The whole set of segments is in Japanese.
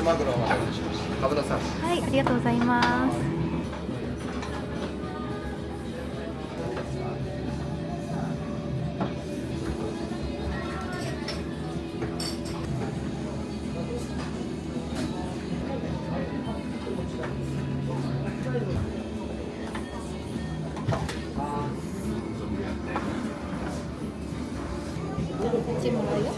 ちマグロお待たせしました。かぶださん。はい、ありがとうございます。こっちもらうよ。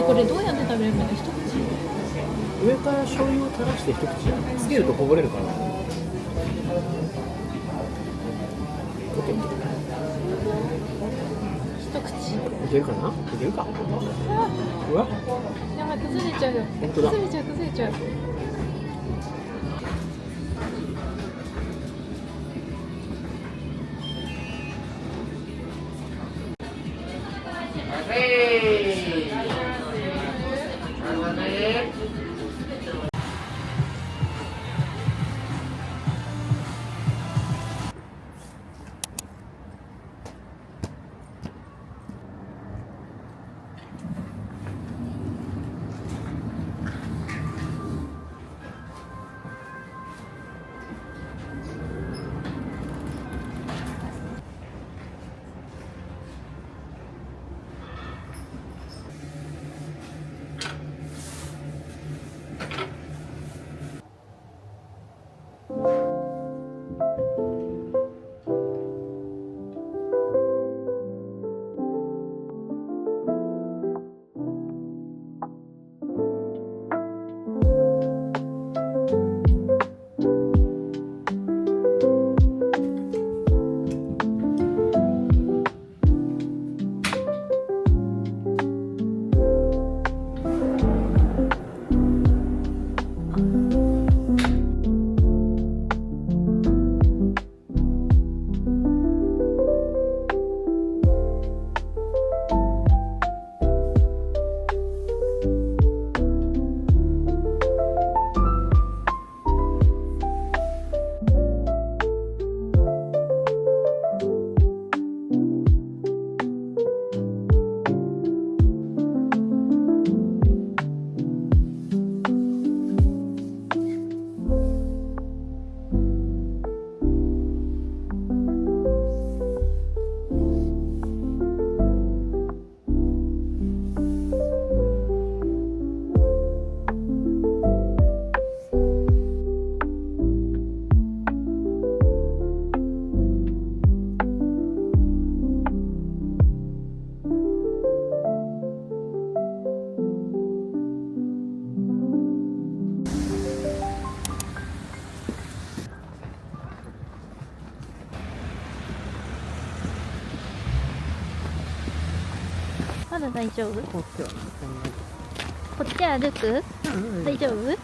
これどうやって食べればいいの？一口？上から醤油を垂らして一口つけるとこぼれるから。オッケー。一口。いけるかな？いけるか。うわ。やばい、崩れちゃうよ。本当だ。崩れちゃう。まだ大丈夫？こっちはこっち歩く？大丈夫？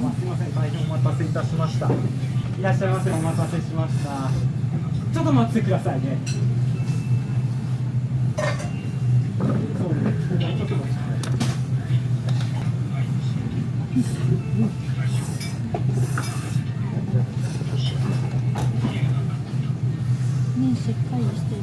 様、すみません、大変お待たせいたしました。いらっしゃいませ、お待たせしました。ちょっと待ってくださいね。そうね、ちょっと待って。麺しっかりしてる。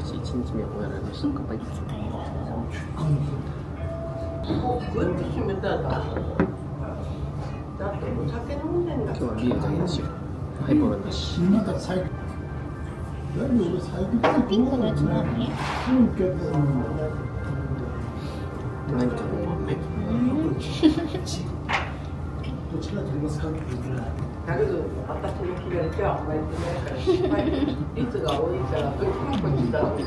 1日目もやられましたか。はい。閉めたらだってお酒飲んでんだ今日はビールだけですよ。ハイボールなし。ピンクのやつ何？何かの豆。だけど私の左手はあんまりないから失敗率が多いからどっちもこっちだろうね。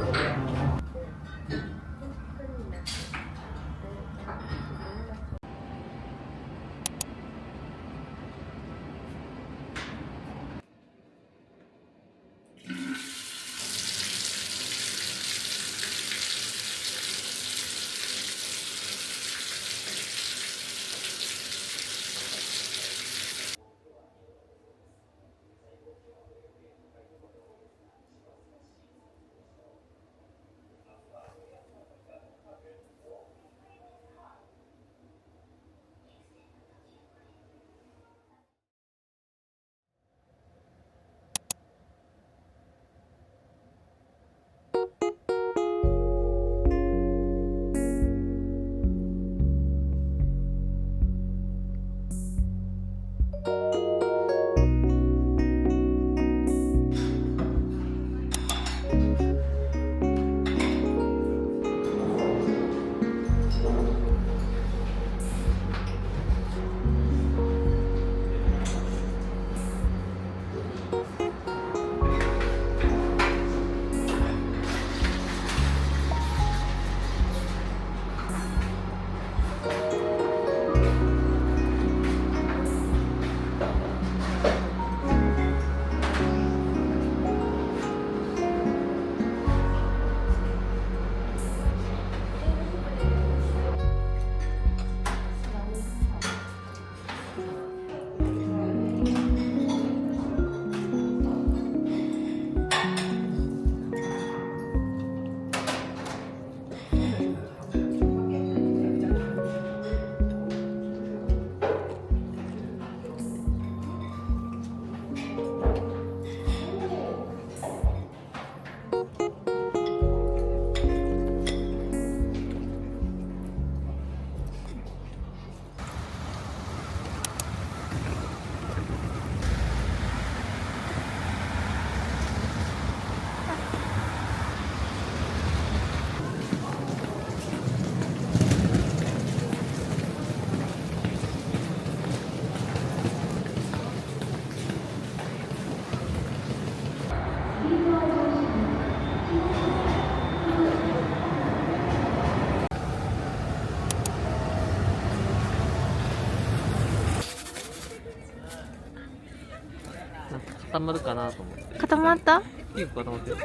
固まるかなと思って。固まった？結構固まってる。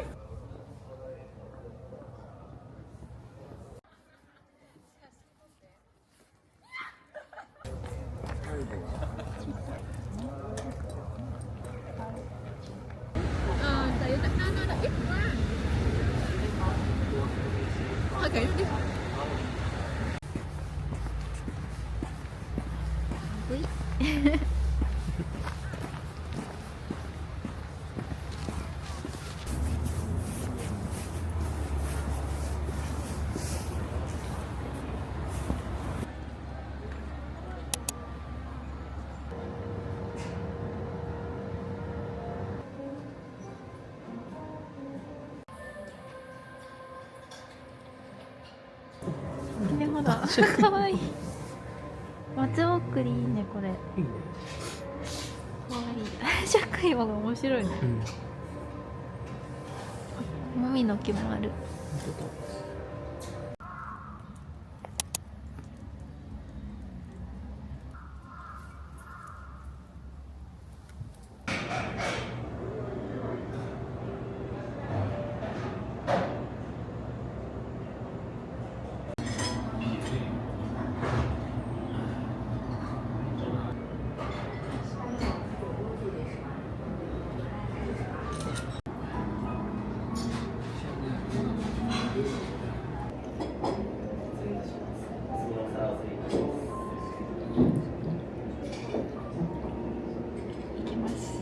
なんかよりういね、ほらかわいい松ぼっくりいいねこれいいね。かわいい社会は面白いねうん。もみの木もある行きます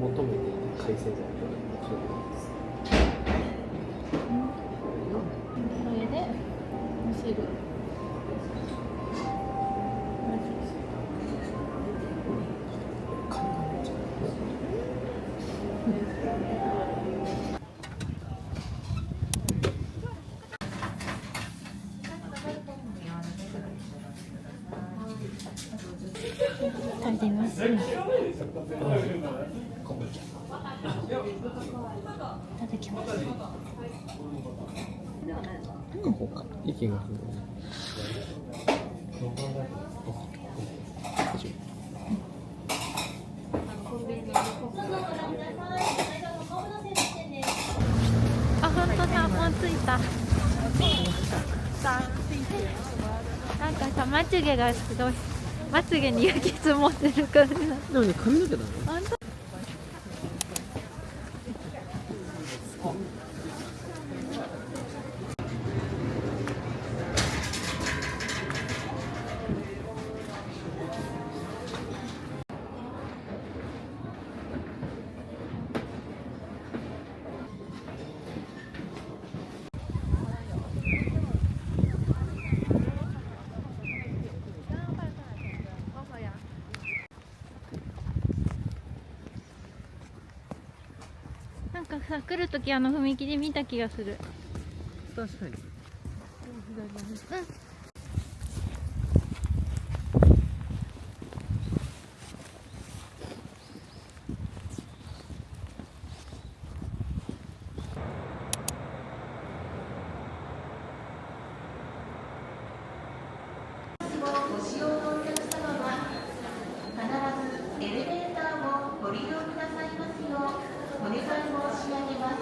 求めて海鮮剤これで乗せる食べてみますいただきますこうか息がする。あ、本当だ、もう着いたなんかさ、まつげがすごいまつげに雪積もってる感じだでもね、髪の毛だね。本当なんかさ、来るとき踏切見た気がする確かに。ご使用のお客様は必ずエレベーターをご利用くださいますようお願い申し上げます。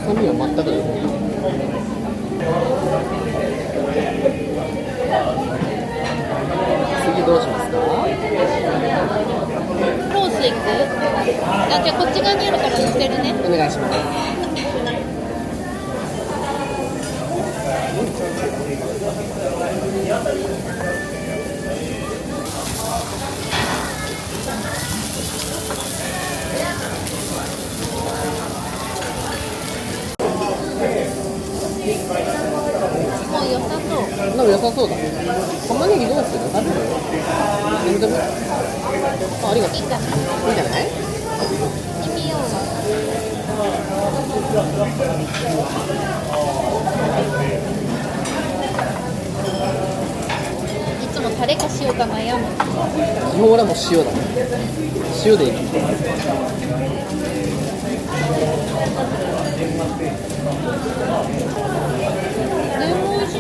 臭みは全くない。次どうしますか？ロースいく？あ、じゃあこっち側にあるから乗せるね。お願いします。もう良さそう。でも良さそうだ。玉ねぎどうする？食べる？全然。ありがとう。いいかな。いいんじゃない？行ってみよう。いつもタレか塩か悩む。基本俺はもう塩だ。塩でいい。でも美味しい。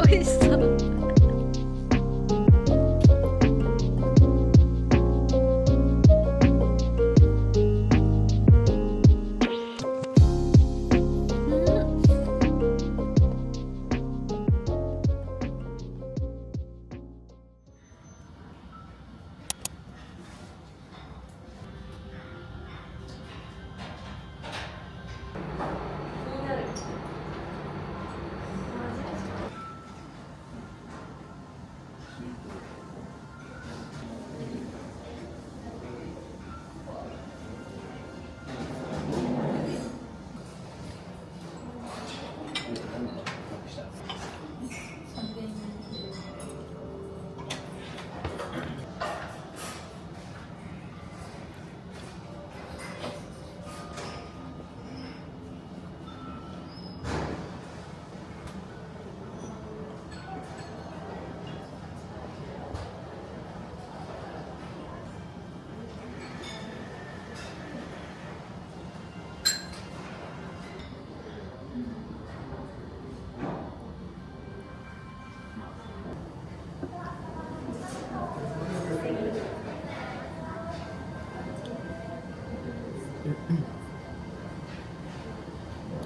美味しそう。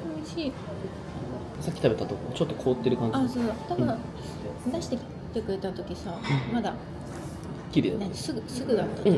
美味しい。さっき食べたとこちょっと凍ってる感じ。あ、そう。多分、出してきてくれた時さ、まだ綺麗だね。ね、すぐだった。そう。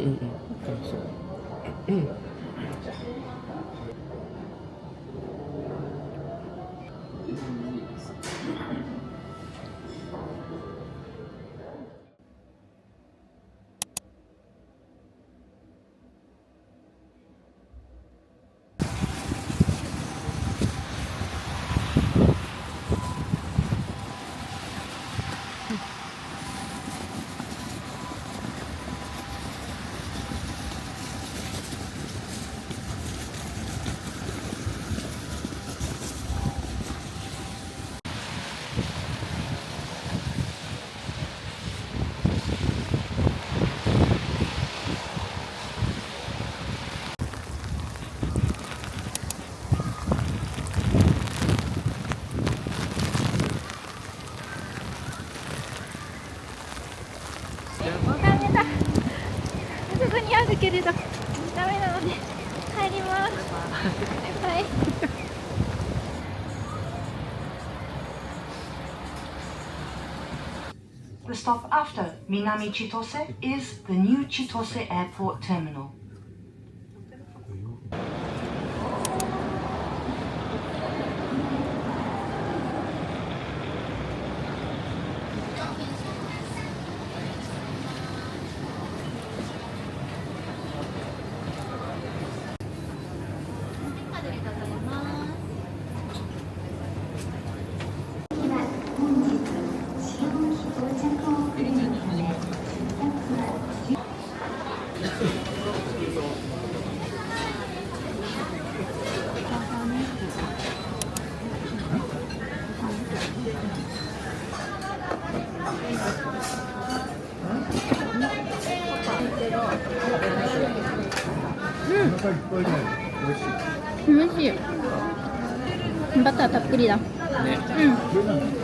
けれどダメなので帰ります。バイバイ。The stop after Minami Chitose is the new Chitose Airport Terminal. 美味しい。バターたっぷりだ。ね。うん。